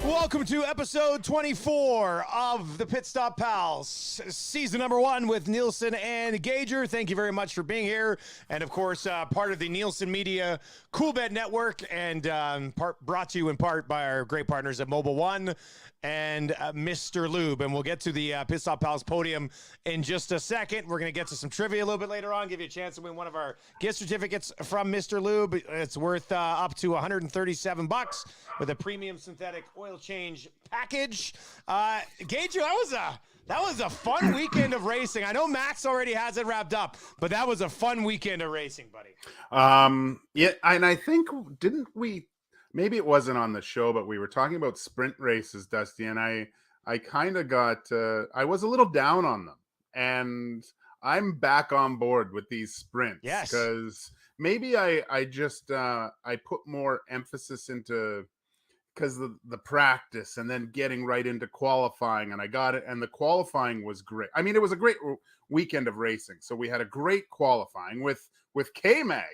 Welcome to episode 24 of the Pitstop PALS, season number 1 with Nielson and Gager. Thank you very much for being here. And of course, part of the Nielson Media Cool Bed Network, and brought to you in part by our great partners at Mobil 1 and Mr. Lube. And we'll get to the Pitstop PALS podium in just a second. We're going to get to some trivia a little bit later on, give you a chance to win one of our gift certificates from Mr. Lube. It's worth up to $137 with a premium synthetic oil change package. Gager, that was a fun weekend of racing. I know Max already has it wrapped up, but that was a fun weekend of racing, buddy. Yeah, and I think, didn't we, maybe it wasn't on the show, but we were talking about sprint races, Dusty, and I kind of got, I was a little down on them, and I'm back on board with these sprints. Yes. Because maybe I just, I put more emphasis into, because the practice and then getting right into qualifying, and I got it, and the qualifying was great. I mean, it was a great weekend of racing. So we had a great qualifying with K-Mag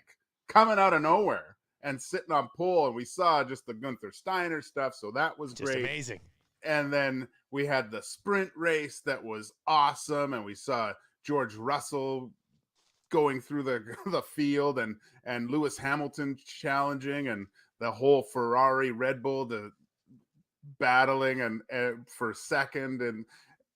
coming out of nowhere and sitting on pole, and we saw just the Gunther Steiner stuff, so that was just great. Amazing. And then we had the sprint race that was awesome, and we saw George Russell going through the field, and Lewis Hamilton challenging, and the whole Ferrari Red Bull battling and for second, and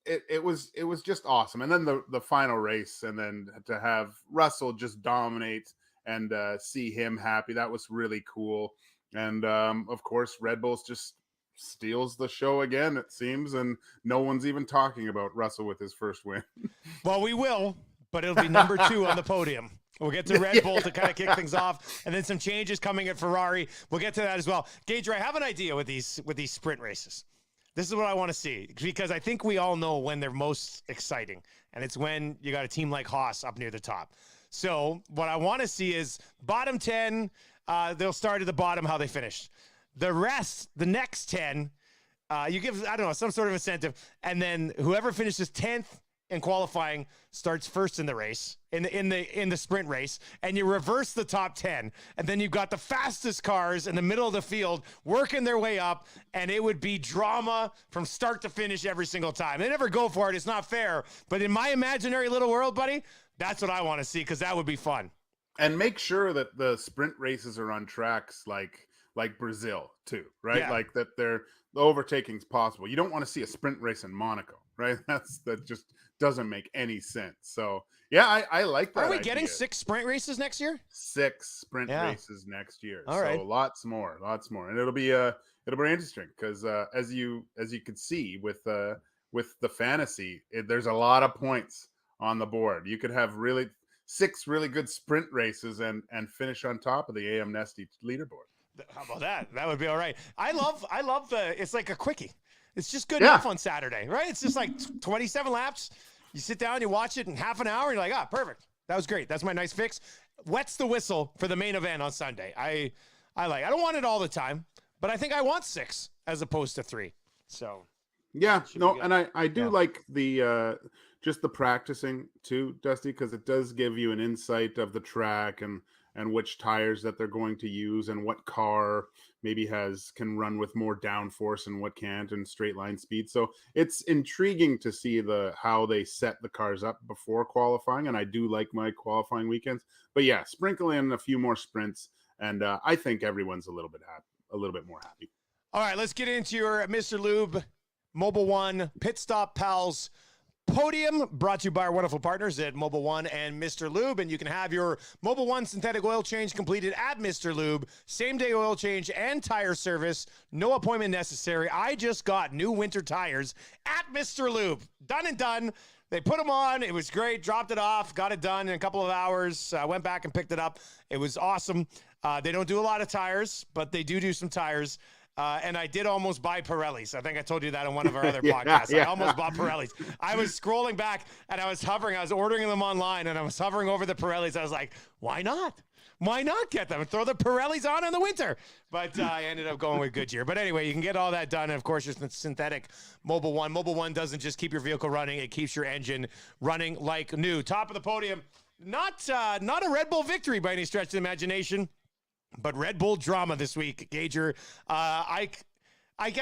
it was just awesome. And then the final race, and then to have Russell just dominate and see him happy, that was really cool. And of course, Red Bull's just steals the show again, it seems, and no one's even talking about Russell with his first win. Well, we will, but it'll be number 2 on the podium. We'll get to Red Bull to kind of kick things off, and then some changes coming at Ferrari. We'll get to that as well. Gager, I have an idea with these sprint races. This is what I want to see, because I think we all know when they're most exciting, and it's when you got a team like Haas up near the top. So what I want to see is bottom 10, they'll start at the bottom, how they finished. The rest, the next 10, you give, I don't know, some sort of incentive, and then whoever finishes 10th in qualifying starts first in the race, in the sprint race, and you reverse the top 10, and then you've got the fastest cars in the middle of the field working their way up, and it would be drama from start to finish every single time. They never go for it. It's not fair. But in my imaginary little world, buddy, that's what I want to see, because that would be fun. And make sure that the sprint races are on tracks like Brazil too, right? Yeah. Like that the overtaking's possible. You don't want to see a sprint race in Monaco, right? That just doesn't make any sense. So yeah, I like that. Are we idea. getting 6 sprint races next year? 6 sprint races next year. All so right. lots more, and it'll be interesting, because as you could see with the fantasy, there's a lot of points on the board. You could have 6 really good sprint races and finish on top of the AM Nesty leaderboard. How about that? That would be all right. I love it's like a quickie. It's just good enough on Saturday, right? It's just like 27 laps. You sit down, you watch it in half an hour, and you're like, perfect. That was great. That's my nice fix. Wets the whistle for the main event on Sunday. I don't want it all the time, but I think I want 6 as opposed to 3. So yeah, no, and I do like the just the practicing too, Dusty, because it does give you an insight of the track and which tires that they're going to use, and what car maybe can run with more downforce and what can't, and straight line speed. So it's intriguing to see how they set the cars up before qualifying, and I do like my qualifying weekends. But yeah, sprinkle in a few more sprints, and I think everyone's a little bit more happy. All right, let's get into your Mr. Lube, Mobil 1, Pitstop PALS Podium, brought to you by our wonderful partners at Mobil 1 and Mr. Lube. And you can have your Mobil 1 synthetic oil change completed at Mr. Lube. Same-day oil change and tire service. No appointment necessary. I just got new winter tires at Mr. Lube. Done and done. They put them on. It was great. Dropped it off. Got it done in a couple of hours. Went back and picked it up. It was awesome. They don't do a lot of tires, but they do some tires. and I did almost buy Pirellis. I think I told you that on one of our other Yeah, podcasts. I yeah. almost bought Pirellis. I was scrolling back and I was hovering. I was ordering them online and I was hovering over the Pirellis. I was like, why not? Why not get them and throw the Pirellis on in the winter? But I ended up going with Goodyear. But anyway, you can get all that done. And of course, your synthetic Mobil 1. Mobil 1 doesn't just keep your vehicle running. It keeps your engine running like new. Top of the podium. Not a Red Bull victory by any stretch of the imagination, but Red Bull drama this week. Gager, I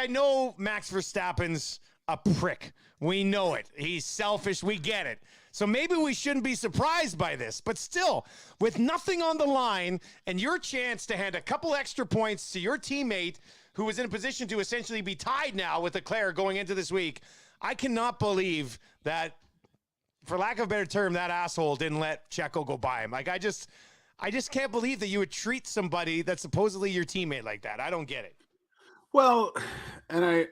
know Max Verstappen's a prick. We know it. He's selfish. We get it. So maybe we shouldn't be surprised by this. But still, with nothing on the line and your chance to hand a couple extra points to your teammate who was in a position to essentially be tied now with Leclerc going into this week, I cannot believe that, for lack of a better term, that asshole didn't let Checo go by him. Like, I just can't believe that you would treat somebody that's supposedly your teammate like that. I don't get it. Well, and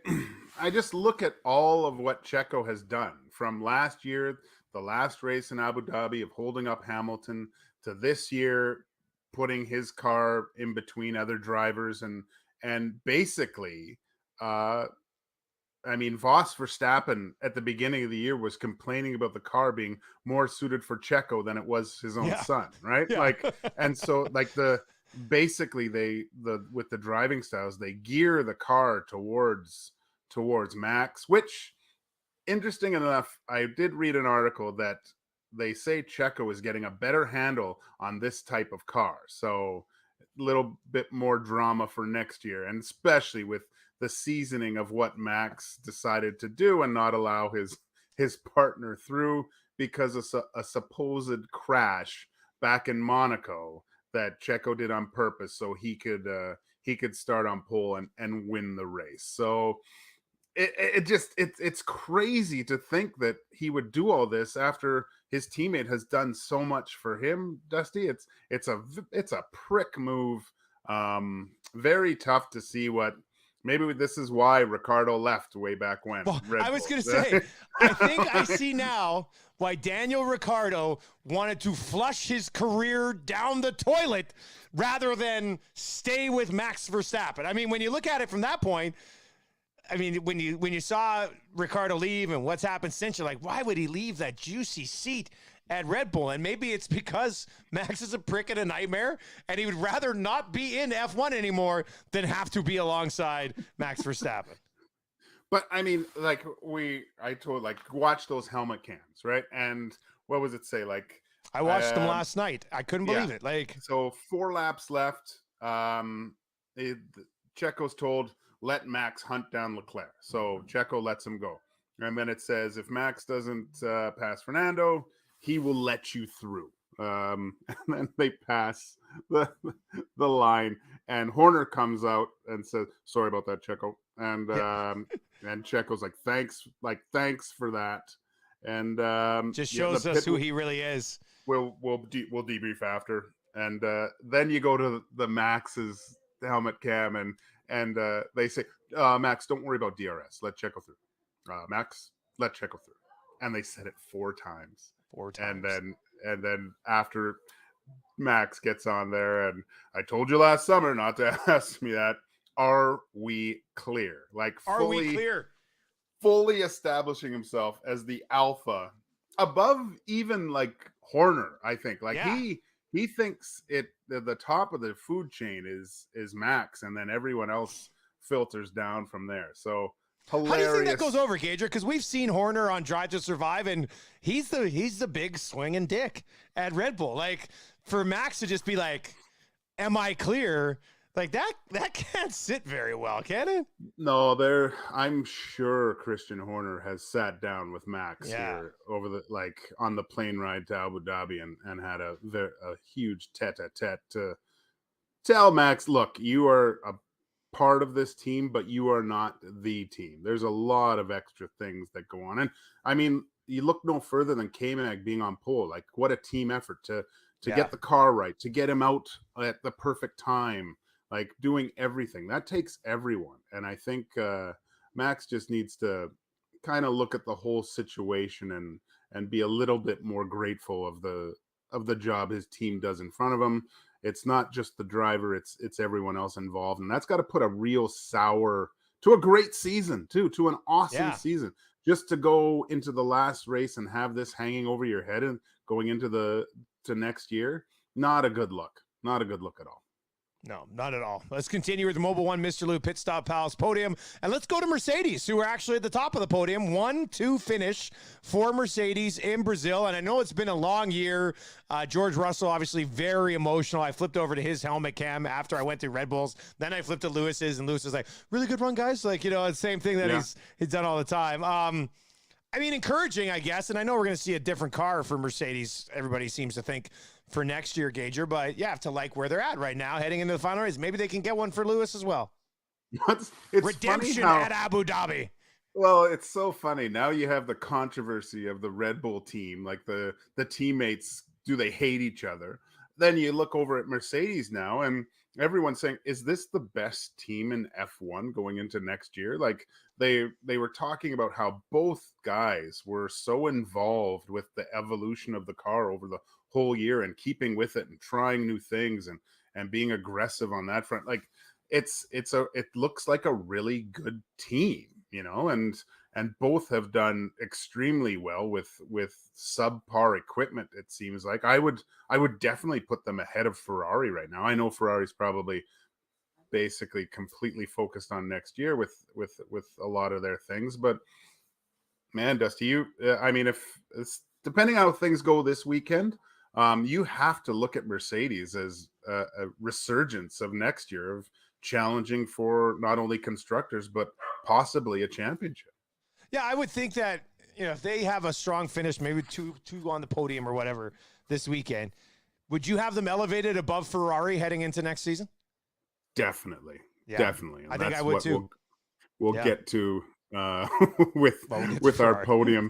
I just look at all of what Checo has done from last year, the last race in Abu Dhabi of holding up Hamilton, to this year putting his car in between other drivers and basically Voss Verstappen at the beginning of the year was complaining about the car being more suited for Checo than it was his own son, right? Yeah. Like, and so like basically with the driving styles, they gear the car towards Max, which, interesting enough, I did read an article that they say Checo is getting a better handle on this type of car. So a little bit more drama for next year, and especially with the seasoning of what Max decided to do and not allow his partner through because of a supposed crash back in Monaco that Checo did on purpose so he could start on pole and win the race. So it's crazy to think that he would do all this after his teammate has done so much for him, Dusty. It's a prick move. Very tough to see what. Maybe this is why Ricardo left way back when. Well, I was going to say, I think I see now why Daniel Ricciardo wanted to flush his career down the toilet rather than stay with Max Verstappen. I mean, when you look at it from that point, I mean, when you saw Ricardo leave and what's happened since, you're like, why would he leave that juicy seat at Red Bull? And maybe it's because Max is a prick and a nightmare, and he would rather not be in F1 anymore than have to be alongside Max Verstappen. But I mean, watch those helmet cams, right? And what was it say? Like, I watched them last night. I couldn't believe it. Like, so 4 laps left. Checo's told, let Max hunt down Leclerc. So Checo lets him go. And then it says, if Max doesn't pass Fernando, he will let you through. And then they pass the line, and Horner comes out and says, sorry about that, Checo. And and Checo's like, thanks for that. And just shows us who he really is. We'll debrief after. And then you go to the Max's helmet cam, and they say, Max, don't worry about DRS. Let Checo through. Max, let Checo through. And they said it 4 times. 4 times. And then after Max gets on there, and I told you last summer not to ask me that, are we clear? Like, we clear? Fully establishing himself as the alpha above even like Horner, I think. Like, he thinks the top of the food chain is Max, and then everyone else filters down from there. So hilarious. How do you think that goes over, Gager? Because we've seen Horner on Drive to Survive, and he's the big swinging dick at Red Bull. Like, for Max to just be like, am I clear? Like, that can't sit very well, can it? No, I'm sure Christian Horner has sat down with Max here over on the plane ride to Abu Dhabi and had a huge tete-a-tete to tell Max, look, you are a part of this team, but you are not the team. There's a lot of extra things that go on. And I mean, you look no further than K-Mag being on pole. Like, what a team effort to get the car right, to get him out at the perfect time. Like, doing everything that takes everyone. And I think Max just needs to kind of look at the whole situation and be a little bit more grateful of the job his team does in front of him. it's not just the driver, it's everyone else involved, and that's got to put a real sour to a great season too, to an awesome Yeah. season. Just to go into the last race and have this hanging over your head and going into to next year, not a good look. Not a good look at all. No, not at all. Let's continue with the Mobil 1 Mr. Lube Pitstop PALS Podium. And let's go to Mercedes, who are actually at the top of the podium. 1-2 finish for Mercedes in Brazil. And I know it's been a long year. George Russell, obviously very emotional. I flipped over to his helmet cam after I went through Red Bulls. Then I flipped to Lewis's, and Lewis was like, really good run, guys. Like, the same thing that he's done all the time. I mean, encouraging, I guess. And I know we're going to see a different car for Mercedes. Everybody seems to think for next year, Gager, but you have to like where they're at right now, heading into the final race. Maybe they can get one for Lewis as well. It's redemption at Abu Dhabi. Well, it's so funny. Now you have the controversy of the Red Bull team, like the teammates, do they hate each other? Then you look over at Mercedes now, and everyone's saying, is this the best team in F1 going into next year? Like they were talking about how both guys were so involved with the evolution of the car over the whole year and keeping with it and trying new things and being aggressive on that front. Like it looks like a really good team, and both have done extremely well with subpar equipment. It seems like I would definitely put them ahead of Ferrari right now. I know Ferrari's probably basically completely focused on next year with a lot of their things, but man, Dusty, I mean, if it's depending on how things go this weekend, you have to look at Mercedes as a resurgence of next year of challenging for not only constructors but possibly a championship. Yeah, I would think that if they have a strong finish, maybe two on the podium or whatever this weekend, would you have them elevated above Ferrari heading into next season? Definitely, yeah. definitely. And I think I would too. We'll get to with our podium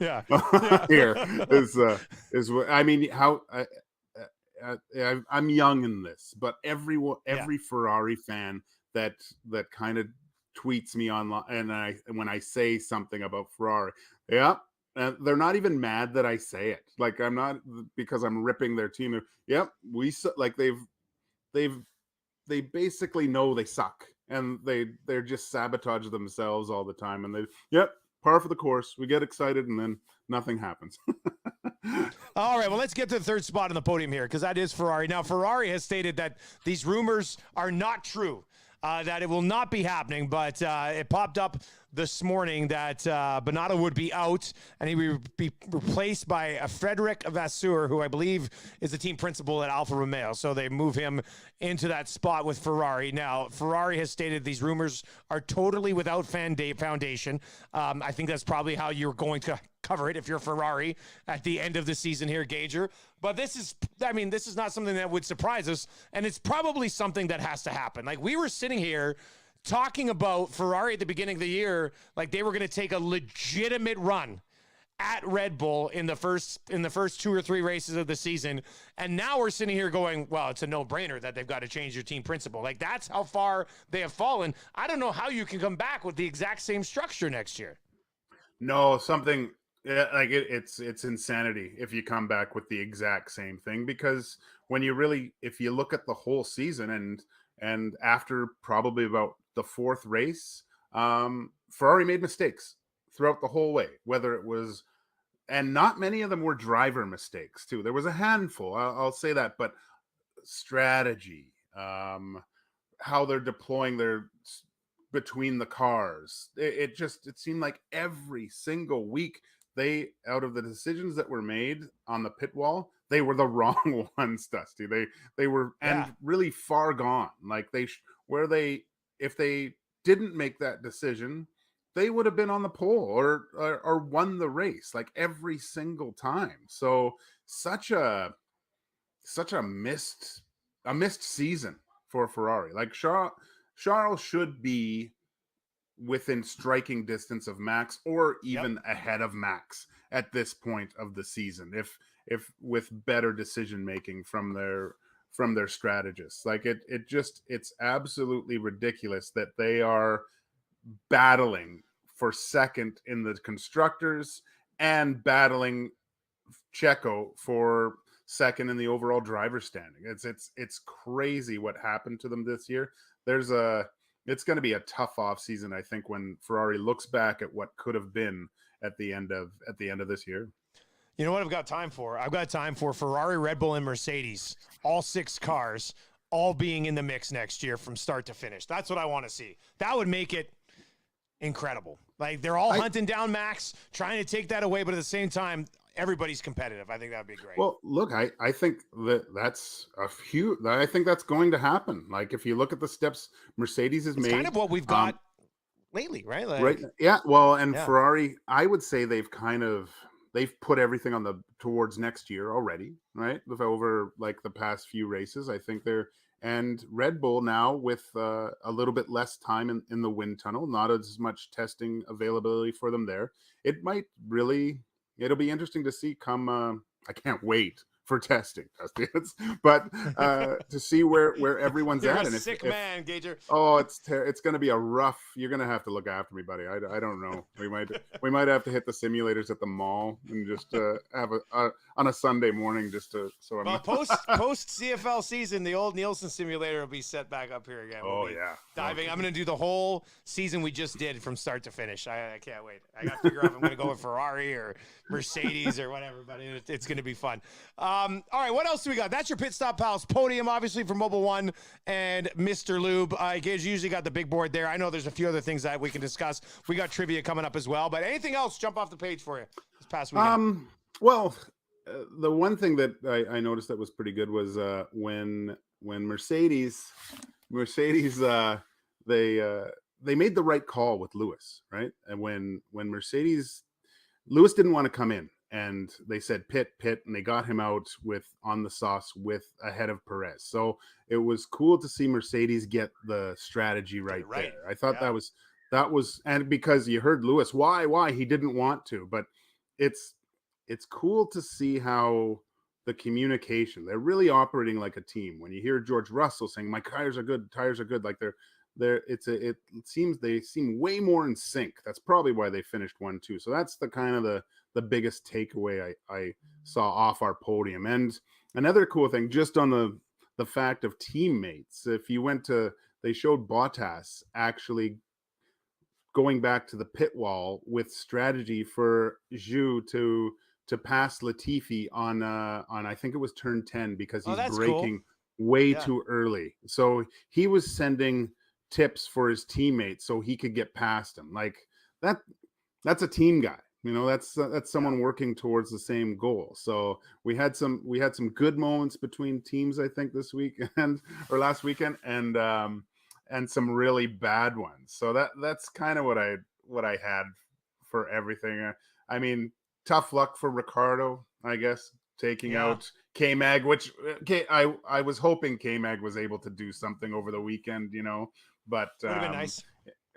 here is I mean how I'm young in this, but every Ferrari fan that kind of tweets me online and when I say something about Ferrari, they're not even mad that I say it. Like I'm not, because I'm ripping their team. Like they basically know they suck and they're just sabotage themselves all the time. And par for the course. We get excited and then nothing happens. All right, well, let's get to the third spot on the podium here, because that is Ferrari. Now, Ferrari has stated that these rumors are not true, that it will not be happening, but it popped up this morning that Bonatto would be out and he would be replaced by Frederic Vasseur, who I believe is the team principal at Alfa Romeo. So they move him into that spot with Ferrari. Now, Ferrari has stated these rumors are totally without foundation. I think that's probably how you're going to cover it if you're Ferrari at the end of the season here, Gager. But this is not something that would surprise us, and it's probably something that has to happen. Like, we were sitting here talking about Ferrari at the beginning of the year, like they were going to take a legitimate run at Red Bull in the first 2 or 3 races of the season. And now we're sitting here going, well, it's a no-brainer that they've got to change your team principal. Like, that's how far they have fallen. I don't know how you can come back with the exact same structure next year. No, something like it's insanity if you come back with the exact same thing, because if you look at the whole season and after probably about the 4th race, Ferrari made mistakes throughout the whole way, whether it was, and not many of them were driver mistakes too. There was a handful, I'll say that, but strategy, how they're deploying their between the cars. It seemed like every single week out of the decisions that were made on the pit wall, they were the wrong ones, Dusty. They were and really far gone. Like if they didn't make that decision, they would have been on the pole or won the race like every single time. So such a missed season for Ferrari. Like Charles should be within striking distance of Max or even ahead of Max at this point of the season, if with better decision making from their strategists. Like it's absolutely ridiculous that they are battling for second in the constructors and battling Checo for second in the overall driver standing. It's crazy what happened to them this year. It's going to be a tough off season, I think, when Ferrari looks back at what could have been at the end of this year. You know what I've got time for? I've got time for Ferrari, Red Bull, and Mercedes, all 6 cars, all being in the mix next year from start to finish. That's what I want to see. That would make it incredible. Like, they're all hunting down Max, trying to take that away, but at the same time, everybody's competitive. I think that would be great. Well, look, I think that's a huge. I think that's going to happen. Like, if you look at the steps Mercedes has made, kind of what we've got lately, right? Like, right? Yeah. Well, and Ferrari, I would say they've put everything towards next year already, right? Over like the past few races, I think and Red Bull now with a little bit less time in the wind tunnel, not as much testing availability for them there. It'll be interesting to see come. I can't wait for testing, but to see where everyone's You're at. A sick man, Gager. Oh, it's going to be a rough. You're going to have to look after me, buddy. I don't know. We might have to hit the simulators at the mall and just have on a Sunday morning just to so I'm. Well, post CFL season, the old Nielsen simulator will be set back up here again. We'll diving. I'm going to do the whole season we just did from start to finish. I can't wait. I got to figure out if I'm going to go with Ferrari or Mercedes or whatever, but it's going to be fun. All right, what else do we got? That's your Pitstop Pals podium, obviously, for Mobil 1 and Mr. Lube. Gage usually got the big board there. I know there's a few other things that we can discuss. We got trivia coming up as well, but anything else jump off the page for you this past weekend? Well, the one thing that I noticed that was pretty good was when Mercedes they made the right call with Lewis, right? And when Lewis didn't want to come in, and they said pit, and they got him out on the sauce ahead of Perez. So it was cool to see Mercedes get the strategy right there. I thought that was, and because you heard Lewis, why he didn't want to, but it's cool to see how the communication, they're really operating like a team. When you hear George Russell saying, my tires are good, like it seems they seem way more in sync. That's probably why they finished 1-2. So that's the kind of the biggest takeaway I saw off our podium. And another cool thing, just on the fact of teammates, if you they showed Bottas actually going back to the pit wall with strategy for Zhu to pass Latifi on I think it was turn 10 because he's braking way too early. So he was sending tips for his teammates so he could get past him. Like that's a team guy. You know, that's someone working towards the same goal. So we had some good moments between teams, I think, this weekend or last weekend, and some really bad ones. So that's kind of what I had for everything. I mean, tough luck for Ricardo, I guess, taking out K-Mag, which I was hoping K-Mag was able to do something over the weekend, you know, but would have been nice.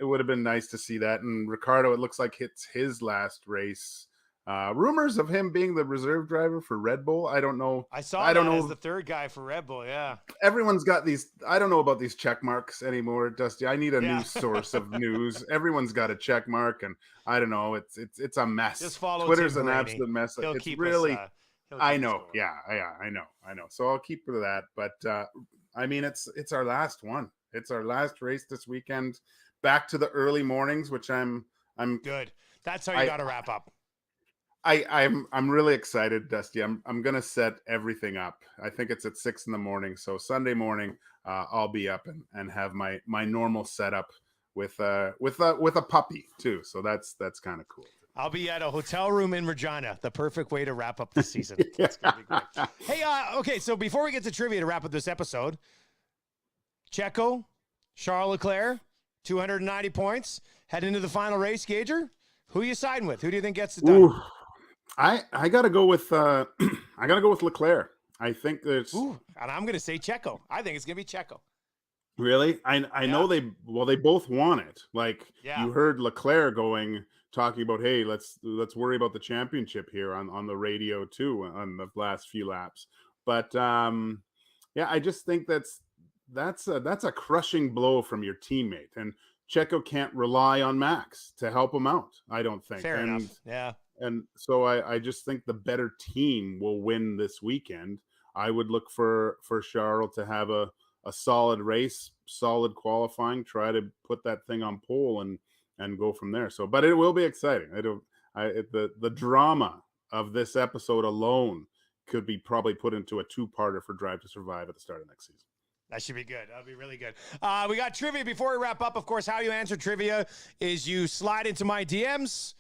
It would have been nice to see that. And Ricardo, it looks like it's his last race. Rumors of him being the reserve driver for Red Bull. I don't know. I don't know as the third guy for Red Bull. Yeah. Everyone's got these. I don't know about these check marks anymore, Dusty. I need a new source of news. Everyone's got a check mark, and I don't know. It's a mess. Just follow Twitter's Tim an Blaney. absolute mess. He'll it's keep really. us, I know. Yeah. I know. So I'll keep to that. But I mean, it's our last one. It's our last race this weekend. Back to the early mornings, which I'm good. That's how you got to wrap up. I'm really excited, Dusty. I'm gonna set everything up. I think it's at 6 a.m. So Sunday morning, I'll be up and have my normal setup with a puppy too. So that's kind of cool. I'll be at a hotel room in Regina. The perfect way to wrap up the season. That's gonna be great. Hey, okay. So before we get to trivia to wrap up this episode, Checo, Charles Leclerc, 290 points. Head into the final race, Gager. Who are you siding with? Who do you think gets it done? Ooh, I gotta go with Leclerc. I think there's. And I'm gonna say Checo. I think it's gonna be Checo. Really? I know they both want it. Like you heard Leclerc talking about, hey, let's worry about the championship here on the radio too on the last few laps. But I just think that's a crushing blow from your teammate, and Checo can't rely on Max to help him out. I don't think. Fair enough. Yeah. And so I just think the better team will win this weekend. I would look for Charles to have a solid race, solid qualifying, try to put that thing on pole and go from there. So, but it will be exciting. The drama of this episode alone could be probably put into a two-parter for Drive to Survive at the start of next season. That should be good. That'll be really good. We got trivia before we wrap up. Of course, how you answer trivia is you slide into my DMs.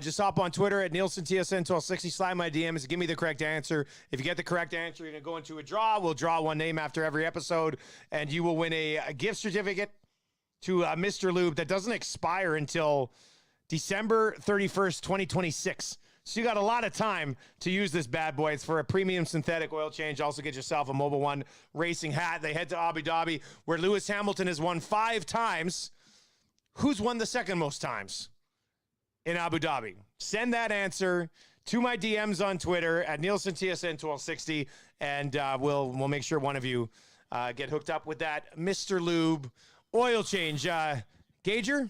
Just hop on Twitter at Nielsen TSN 1260. Slide my DMs. Give me the correct answer. If you get the correct answer, you're going to go into a draw. We'll draw one name after every episode, and you will win a gift certificate to Mr. Lube that doesn't expire until December 31st, 2026. So you got a lot of time to use this bad boy. It's for a premium synthetic oil change. Also get yourself a Mobil 1 racing hat. They head to Abu Dhabi, where Lewis Hamilton has won 5 times. Who's won the second most times in Abu Dhabi? Send that answer to my DMs on Twitter at Nielsen TSN 1260, and we'll make sure one of you get hooked up with that Mr. Lube oil change. Gager?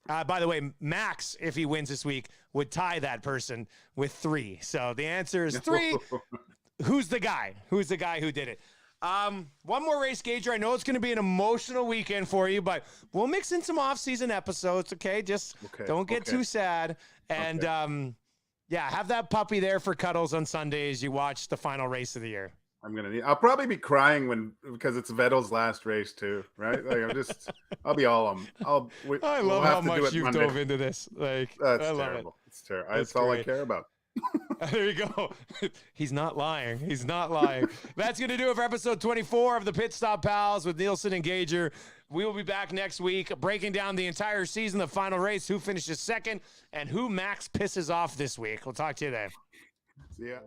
By the way, Max, if he wins this week, would tie that person with 3. So the answer is 3. Who's the guy? Who's the guy who did it? One more race, Gager. I know it's going to be an emotional weekend for you, but we'll mix in some off-season episodes, okay? Just don't get too sad. And, have that puppy there for cuddles on Sunday as you watch the final race of the year. I'll probably be crying because it's Vettel's last race too, right? Like I'll be all I love how much you've dove into this. Like, that's I love terrible. it. It's terrible. That's all I care about. There you go. He's not lying. He's not lying. That's going to do it for episode 24 of the Pitstop Pals with Nielsen and Gager. We will be back next week breaking down the entire season, the final race, who finishes second, and who Max pisses off this week. We'll talk to you then. See ya.